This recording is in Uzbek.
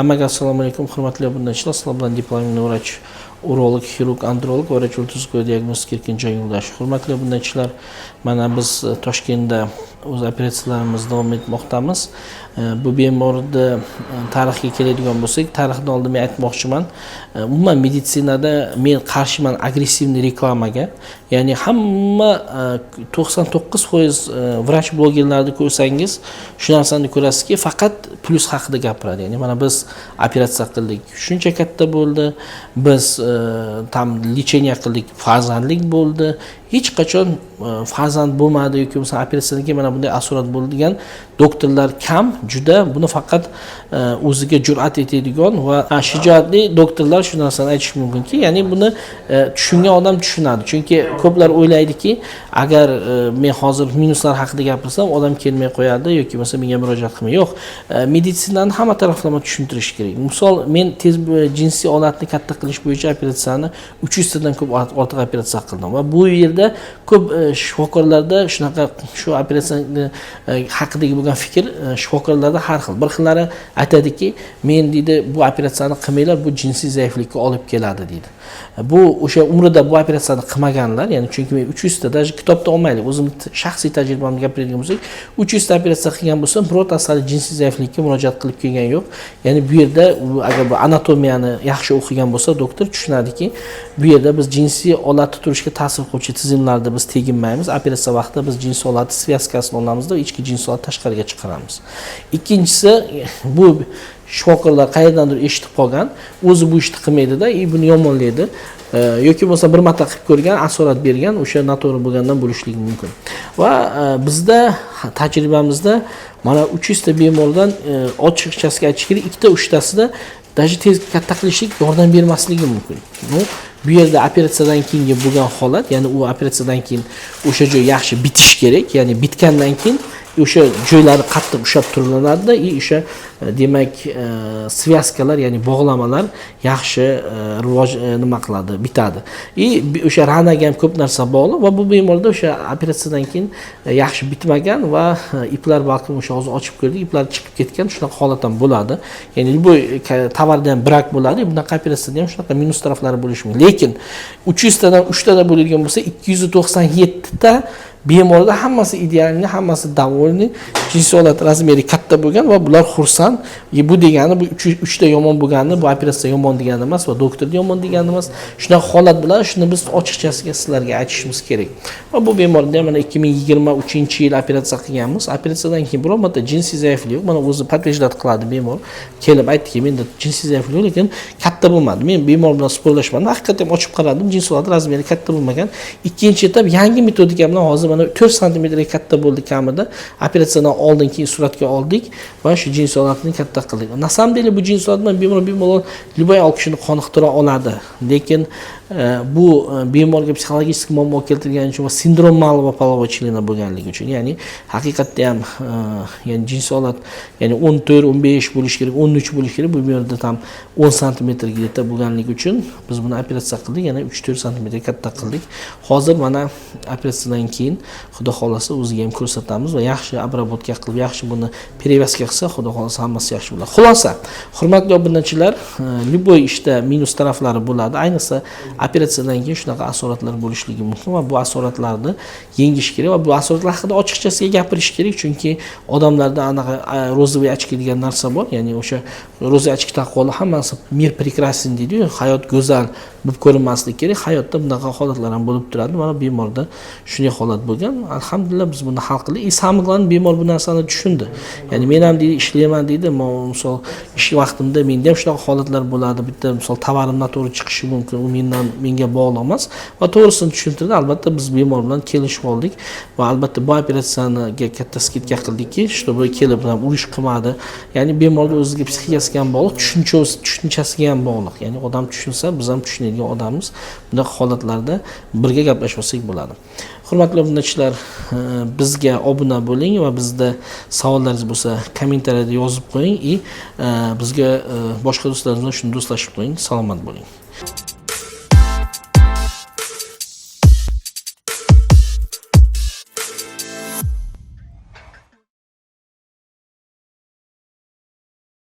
Hammaga assalomu alaykum, hurmatli obunachilar. Sizlar bilan diplomli vrach, urolog, xirurg, androlog va radiologik diagnostika Erkinjon Yo'ldoshev. Hurmatli obunachilar, mana biz Toshkentda o'z operatsiyalarimizni davom etmoqdamiz. Bu bemorni tarixiga keladigan bo'lsak, tarixdan oldin men aytmoqchiman. Umuman meditsinada men qarshiman agressivniy reklamaga. Ya'ni hamma 99% vrach blogerlarni ko'rsangiz, shu narsani ko'rasizki, faqat plyus haqida gapiradi. Ya'ni mana biz operatsiya qildik, shuncha katta bo'ldi, biz tam lecheniya qildik, farzandlik bo'ldi. Hech qachon farzand bo'lmadi yoki bo'lmasa operatsiyadan keyin mana bunday asorat bo'ldi degan doktorlar kam, juda. Buni faqat o'ziga jur'at etadigan va shijoatli doktorlar shu narsani aytish mumkinki, ya'ni buni tushungan odam tushunadi. Chunki ko'plar o'ylaydiki, agar men hozir minuslar haqida gapirsam, odam kelmay qo'yadi yoki bo'lmasa menga murojaat qilmaydi. Yo'q, meditsinani hamma taraflama tushuntirish kerak. Misol, men tez jinsiy olatni katta qilish bo'yicha operatsiyani 300 tadan ko'p ortiq operatsiya qildim va bu yerda ko'p shifokorlarda shunaqa shu operatsiya haqidagi bo'lgan fikr shifokorlarda har xil. Bir xillari aytadiki, men deydi bu operatsiyani qilmanglar, bu jinsiy zaiflikka olib keladi deydi. Bu o'sha umrida bu operatsiyani qilmaganlar, ya'ni chunki men 300 ta даже kitobda olmaylik, o'zim shaxsiy tajribamni gapiradigan bo'lsak, 300 ta operatsiya qilgan bo'lsam, birortasida jinsiy zaiflikka murojaat qilib kelgan yo'q. Ya'ni bu yerda agar bu anatomiyani yaxshi o'qigan bo'lsa, doktor tushunadiki, bu yerda biz jinsiy olatni turishga ta'sir qiluvchi tizimlarda biz teginmaymiz. Operatsiya vaqtida biz jinsiy olatni svyazkasini olamiz va ichki jinsiy olatni tashqariga chiqaramiz. Ikkinchisi, bu shifokorlar qayerdandir eshitib qolgan, o'zi bu ishni qilmaydi-da, buni yomonlaydi. Yoki bo'lsa bir marta qilib ko'rgan, asorat bergan, o'sha noto'g'ri bo'lgandan bo'lishligi mumkin. Va bizda tajribamizda mana 300 ta bemordan ochiqchasiga aytish kerak, 2-3 tasida даже tez katta qilishlik yordam bermasligi mumkin. Bu yerda operatsiyadan keyin bo'lgan holat, ya'ni u operatsiyadan keyin o'sha joy yaxshi bitish kerak, ya'ni bitgandan keyin o'sha joylari qattiq ushlab turiladida, o'sha demak svyazkalar, ya'ni bog'lamalar yaxshi rivoj nima qiladi, bitadi. O'sha ranaga ham ko'p narsa bog'liq va bu bemorda o'sha operatsiyadan keyin yaxshi bitmagan va iplar balkim o'sha hozir ochib ko'rdik, iplar chiqib ketgan, shunaqa holat ham bo'ladi. Ya'ni bu tovarda ham brak bo'ladi, bunaqa operatsiyada ham shunaqa minus taraflari bo'lishi mumkin. Lekin 300 tadan 3 tada bo'ladigan bo'lsa, 297 ta bemorda hammasi idealni, hammasi davolni, jinsiy olat razmeri katta bo'lgan va bular xursand. Bu degani bu 3 ta yomon bo'lgani, bu operatsiya yomon degani emas va doktor yomon degani emas. Shunaqa holat bilan shuni biz ochiqchasiga sizlarga aytishimiz kerak. Va bu bemorda mana 2023-yil operatsiya qilganmiz. Operatsiyadan keyin biror marta jinsiy zaiflik yo'q. Mana o'zi подтверждать qiladi bemor. Kelib aytdiki, menda jinsiy zaiflik yo'q, lekin katta bo'lmadi. Men bemor bilan suhbatlashmadim. Haqiqatan ochib qaradim, jinsiy olat razmeri katta bo'lmagan. Ikkinchi etap yangi metodika bilan hozir mana 4 cm katta bo'ldi kamida. Operatsiyadan oldin keyin suratga oldik va shu jinsiy olatni katta qildik. Na samом деле bu jinsiy olat bilan bemor любой olqishini qoniqtira oladi. Lekin bu bemorga psixologik muammo keltirgani uchun va sindrom malova polovochilina bo'lganligi uchun, ya'ni haqiqatda ham ya'ni jinsiy olat ya'ni 14-15 bo'lish kerak, 13 bo'lish kerak. Bu bemorda ham 10 cm ga bo'lganligi uchun biz buni operatsiya qildik, yana 3-4 cm katta qildik. Hozir mana operatsiyadan keyin Xudo xolasa o'ziga ham ko'rsatamiz va yaxshi обработка qilib, yaxshi buni перевязка qilsa, Xudo xolasa hammasi yaxshi bo'ladi. Xulosa, hurmatli obunachilar, любой ishda minus taraflari bo'ladi. Ayniqsa operatsiyadan keyin shunaqa asoratlar bo'lishligi mumkin va bu asoratlarni yengish kerak va bu asoratlar haqida ochiqchasiga gapirish kerak, chunki odamlarda anaqa rozoviy ochki degan narsa bor. Ya'ni o'sha rozoviy ochki taqvoli hammasi mir прекрасен deydi-ku, hayot go'zal bo'lib ko'rinmasligi kerak. Hayotda bunaqa holatlar ham bo'lib turadi. Mana bemorda shunday holat bo'lgan. Alhamdulillah biz buni hal qildik. Samый главный bemor bu narsani tushundi. Ya'ni men ham deydi ishlayman deydi. Misol ish vaqtimda menda ham shunaqa holatlar bo'ladi. Bitta misol tovarim noto'g'ri chiqishi mumkin. U menga bog'liq emas va to'g'risini tushuntirdi. Albatta biz bemor bilan kelishib oldik va albatta bu operatsiyaniga katta skidka qildikki, чтобы kelib ham urush qilmadi. Ya'ni bemorning o'ziga psixikasiga ham bog'liq, tushunchasiga ham bog'liq. Ya'ni odam tushunsa, biz ham tushunadigan odammiz. Bunaqa holatlarda birga gaplashmasak bo'ladi. Hurmatli obunachilar, bizga obuna bo'ling va bizda savollaringiz bo'lsa, kommentariyada yozib qo'ying va bizga boshqa do'stlaringiz bilan shuni do'stlashib qo'ying. Salomat bo'ling.